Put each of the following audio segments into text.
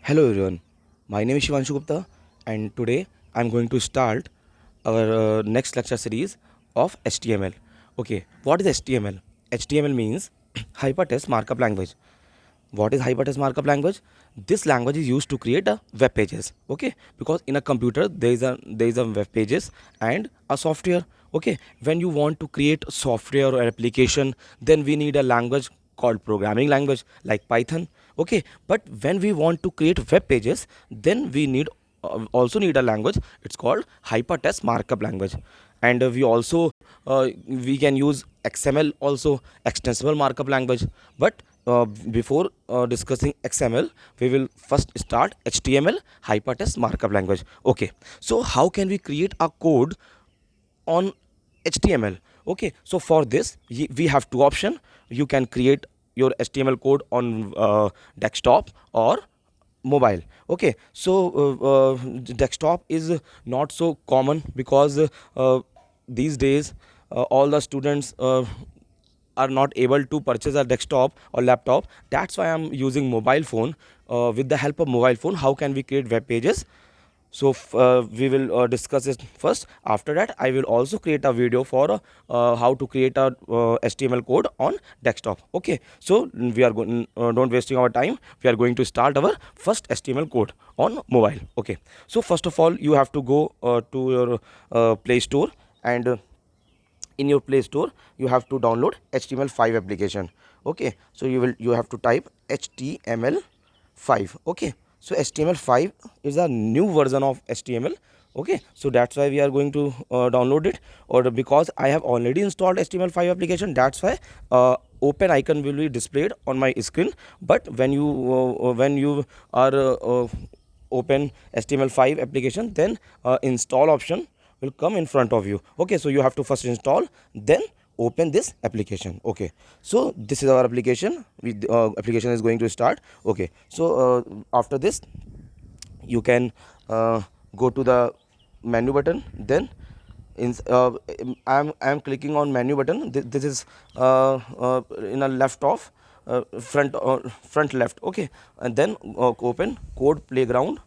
Hello everyone, my name is Shivanshu Gupta and today I'm going to start our next lecture series of HTML. Okay, what is HTML? HTML means Hypertext Markup Language. What is Hypertext Markup Language? This language is used to create web pages. Okay, because in a computer there is a web pages and a software. Okay, when you want to create software or application, then we need a language called programming language like Python. Okay, but when we want to create web pages, then we need also need a language. It's called Hypertext Markup Language, and we can use XML also, extensible markup language. But before discussing XML, we will first start HTML, Hypertext Markup Language. Okay, so how can we create a code on HTML? Okay, so for this we have two options. You can create your HTML code on desktop or mobile. Okay, so desktop is not so common because these days all the students are not able to purchase a desktop or laptop. That's why I'm using mobile phone. With the help of mobile phone, how can we create web pages? So we will discuss it first. After that I will also create a video for how to create a HTML code on desktop. Okay, so we are going don't wasting our time, we are going to start our first HTML code on mobile. Okay, so first of all you have to go to your Play Store, and in your Play Store you have to download HTML5 application. Okay, so you have to type HTML5. Okay, so HTML5 is a new version of HTML. Okay, so that's why we are going to download it. Or because I have already installed HTML5 application, that's why open icon will be displayed on my screen. But when you are open HTML5 application, then install option will come in front of you. Okay, so you have to first install, then open this application. Okay, so this is our application. Application is going to start. Okay, so after this you can go to the menu button. Then I'm clicking on menu button. This is in a left of front left. Okay, and then open Code Playground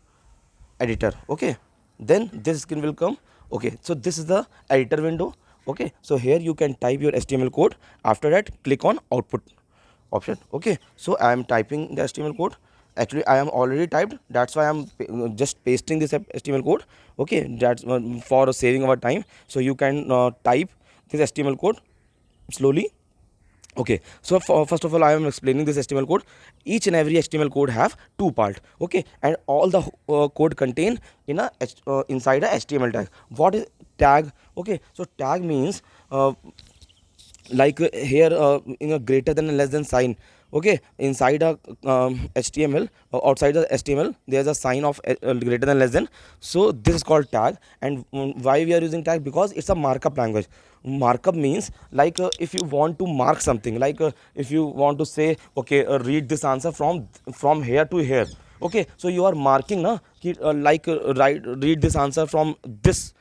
editor. Okay, then this screen will come. Okay, so this is the editor window. Okay, so here you can type your HTML code. After that click on output option. Okay, so I am typing the HTML code. Actually I am already typed, that's why I'm just pasting this HTML code. Okay, that's for saving our time. So you can type this HTML code slowly. Okay, so first of all I am explaining this HTML code. Each and every HTML code have two part. Okay, and all the code contain in a inside a HTML tag. What is tag? Okay, so tag means here in a greater than and less than sign. Okay, inside a HTML, outside the HTML there's a sign of greater than less than. So this is called tag. And why we are using tag? Because it's a markup language. Markup means if you want to mark something, if you want to say okay, read this answer from here to here. Okay, so you are marking na read this answer from this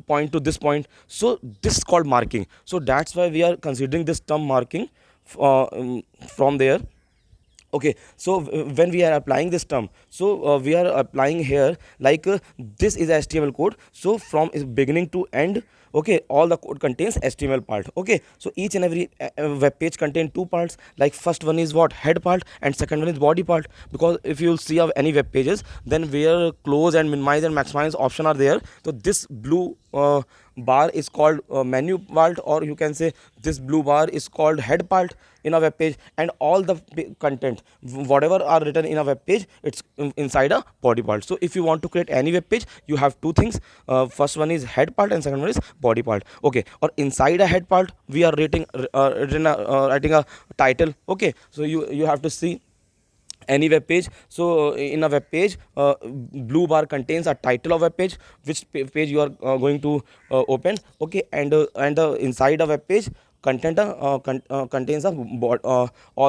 point to this point. So this is called marking. So that's why we are considering this term marking from there. Okay, so when we are applying this term, so we are applying here this is HTML code. So from its beginning to end, okay, all the code contains HTML part. Okay, so each and every web page contain two parts. Like first one is what, head part, and second one is body part. Because if you'll see of any web pages, then where close and minimize and maximize option are there, so this blue bar is called menu part, or you can say this blue bar is called head part in a web page. And all the content whatever are written in a web page, it's inside a body part. So if you want to create any web page, you have two things. First one is head part and second one is body part. Okay, or inside a head part we are writing a title. Okay, so you have to see any web page. So in a web page, blue bar contains a title of web page, which page you are going to open. Okay, and the inside a web page contains all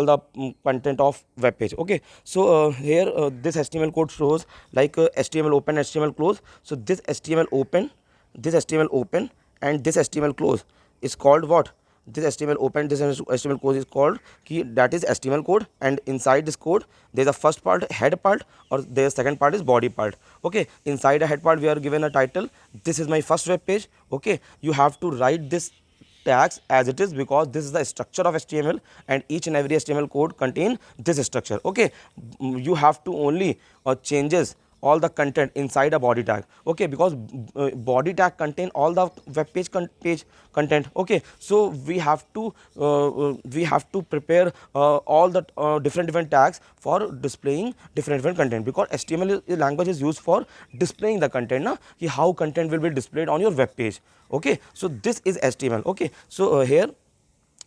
the content of web page. Okay, so here this HTML code shows HTML open, HTML close. So this HTML open, and this HTML close is called what? this HTML open, this HTML code is called key, that is HTML code, and inside this code there is a first part, head part, or the second part is body part. Okay, inside a head part we are given a title, this is my first web page. Okay, you have to write this tags as it is, because this is the structure of HTML, and each and every HTML code contain this structure. Okay, you have to only changes all the content inside a body tag. Okay, because body tag contain all the web page content. Okay, so we have to prepare all the different tags for displaying different content, because HTML language is used for displaying the content, na, ki how content will be displayed on your web page. Okay, so this is HTML. Okay, so here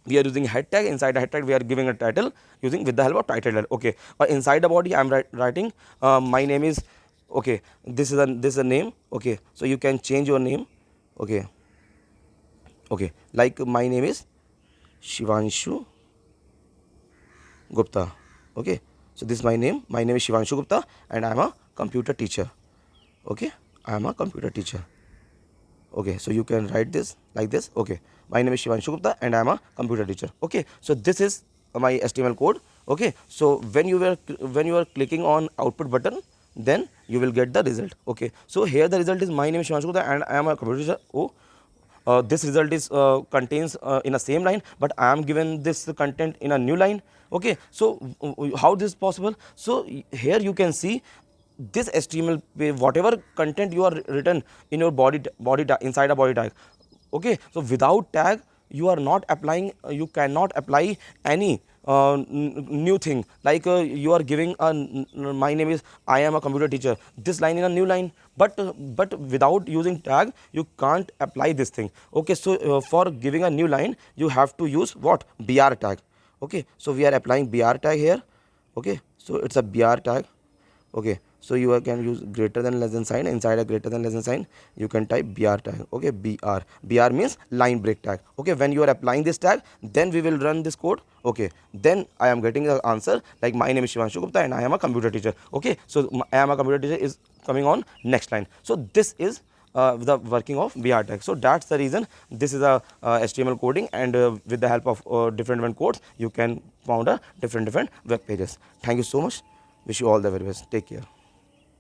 we are using head tag. Inside the head tag we are giving a title using with the help of title tag. Okay, or inside the body I am writing my name is, okay, this is a name. Okay, so you can change your name. Okay, okay, like my name is Shivanshu Gupta. Okay, so this is my name is Shivanshu Gupta, and I am a computer teacher. Okay, I am a computer teacher. Okay, so you can write this like this. Okay, my name is Shivanshu Gupta and I am a computer teacher. Okay, so this is my HTML code. Okay, so when you are clicking on output button, then you will get the result. Okay, so here the result is my name is Shivanshu Gupta and I am a computer teacher. Oh, this result is contains in a same line, but I am given this content in a new line. Okay, so how this is possible? So here you can see this HTML page, whatever content you are written in your body tag, inside a body tag. Okay, so without tag you are not applying, you cannot apply any new thing, like you are giving a my name is, I am a computer teacher, this line in a new line, but without using tag you can't apply this thing. Okay, so for giving a new line you have to use what, br tag. Okay, so we are applying br tag here. Okay, so it's a br tag. Okay, so you can use greater than less than sign. Inside a greater than less than sign you can type br tag. Okay, br means line break tag. Okay, when you are applying this tag, then we will run this code. Okay, then I am getting the answer like my name is Shivanshu Gupta and I am a computer teacher. Okay, so I am a computer teacher is coming on next line. So this is the working of br tag. So that's the reason this is a HTML coding, and with the help of different codes you can found a different web pages. Thank you so much. Wish you all the very best. Take care.